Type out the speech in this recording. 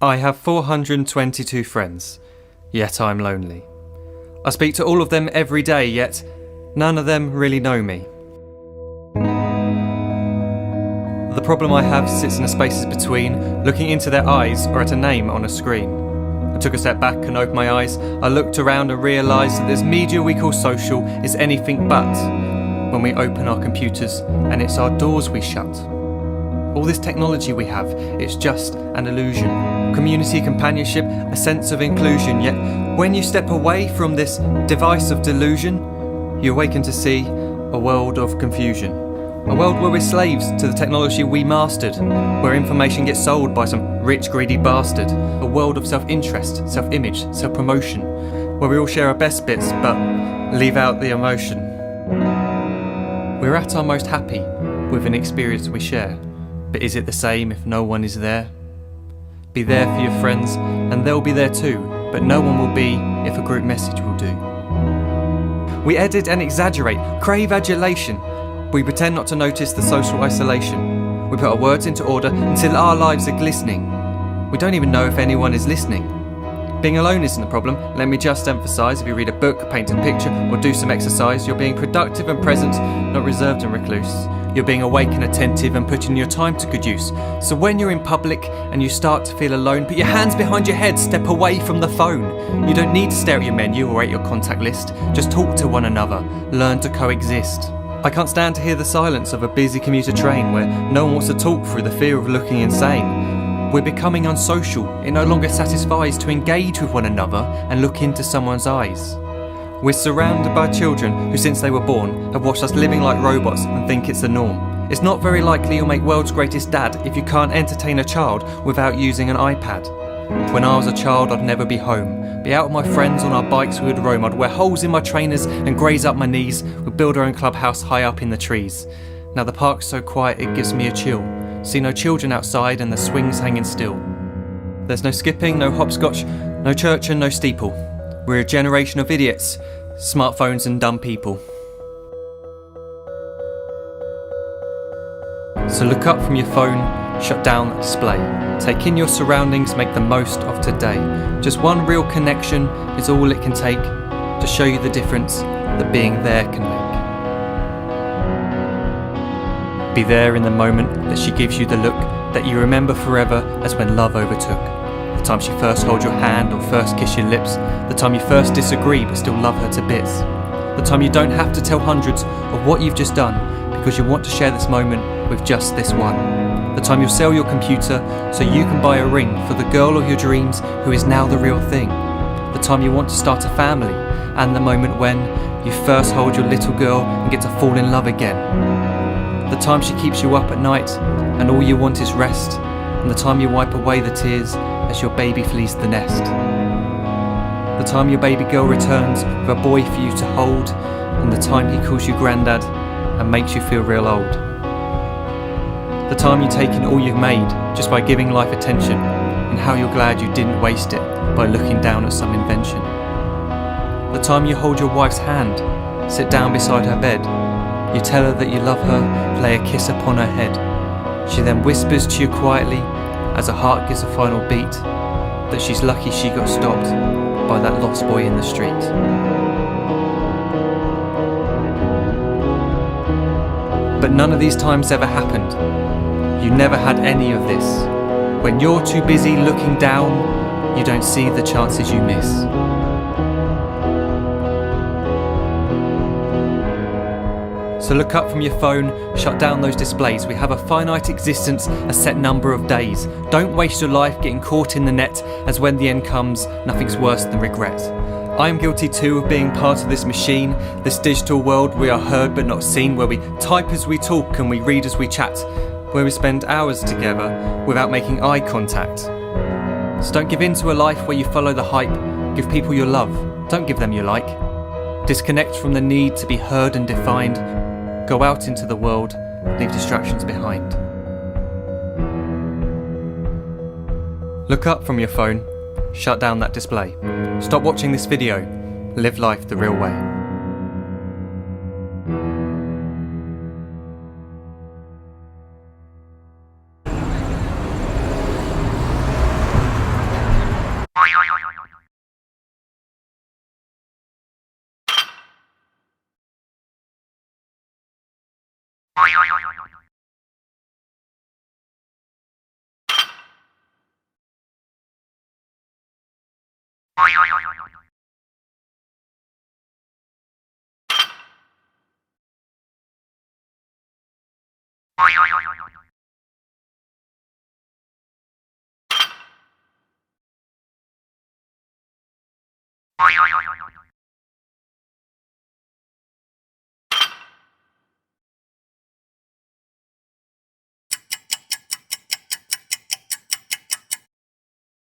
I have 422 friends, yet I'm lonely. I speak to all of them every day, yet none of them really know me. The problem I have sits in the spaces between looking into their eyes or at a name on a screen. I took a step back and opened my eyes. I looked around and realised that this media we call social is anything but when we open our computers and it's our doors we shut. All this technology we have, it's just an illusion. Community, companionship, a sense of inclusion. Yet when you step away from this device of delusion, you awaken to see a world of confusion. A world where we're slaves to the technology we mastered, where information gets sold by some rich, greedy bastard. A world of self-interest, self-image, self-promotion, where we all share our best bits but leave out the emotion. We're at our most happy with an experience we share. But is it the same if no one is there? Be there for your friends and they'll be there too, but no one will be if a group message will do. We edit and exaggerate, crave adulation. We pretend not to notice the social isolation. We put our words into order until our lives are glistening. We don't even know if anyone is listening. Being alone isn't a problem, let me just emphasise. If you read a book, paint a picture or do some exercise, you're being productive and present, not reserved and recluse. You're being awake and attentive and putting your time to good use. So when you're in public and you start to feel alone, put your hands behind your head, step away from the phone. You don't need to stare at your menu or at your contact list. Just talk to one another, learn to coexist. I can't stand to hear the silence of a busy commuter train where no one wants to talk through the fear of looking insane. We're becoming unsocial. It no longer satisfies to engage with one another and look into someone's eyes. We're surrounded by children who since they were born have watched us living like robots and think it's the norm. It's not very likely you'll make world's greatest dad if you can't entertain a child without using an iPad. When I was a child I'd never be home. Be out with my friends on our bikes we would roam. I'd wear holes in my trainers and graze up my knees. We'd build our own clubhouse high up in the trees. Now the park's so quiet it gives me a chill. See no children outside and the swings hanging still. There's no skipping, no hopscotch, no church and no steeple. We're a generation of idiots, smartphones and dumb people. So look up from your phone, shut down the display. Take in your surroundings, make the most of today. Just one real connection is all it can take to show you the difference that being there can make. Be there in the moment that she gives you the look that you remember forever as when love overtook. The time she first holds your hand or first kiss your lips. The time you first disagree but still love her to bits. The time you don't have to tell hundreds of what you've just done because you want to share this moment with just this one. The time you'll sell your computer so you can buy a ring for the girl of your dreams who is now the real thing. The time you want to start a family and the moment when you first hold your little girl and get to fall in love again. The time she keeps you up at night and all you want is rest. And the time you wipe away the tears as your baby flees the nest. The time your baby girl returns with a boy for you to hold, and the time he calls you granddad and makes you feel real old. The time you take in all you've made just by giving life attention, and how you're glad you didn't waste it by looking down at some invention. The time you hold your wife's hand, sit down beside her bed, you tell her that you love her, lay a kiss upon her head. She then whispers to you quietly as her heart gives a final beat that she's lucky she got stopped by that lost boy in the street. But none of these times ever happened. You never had any of this. When you're too busy looking down, you don't see the chances you miss. So look up from your phone, shut down those displays. We have a finite existence, a set number of days. Don't waste your life getting caught in the net, as when the end comes, nothing's worse than regret. I am guilty too of being part of this machine, this digital world we are heard but not seen, where we type as we talk and we read as we chat, where we spend hours together without making eye contact. So don't give in to a life where you follow the hype. Give people your love, don't give them your like. Disconnect from the need to be heard and defined. Go out into the world, leave distractions behind. Look up from your phone, shut down that display. Stop watching this video, live life the real way. Bye.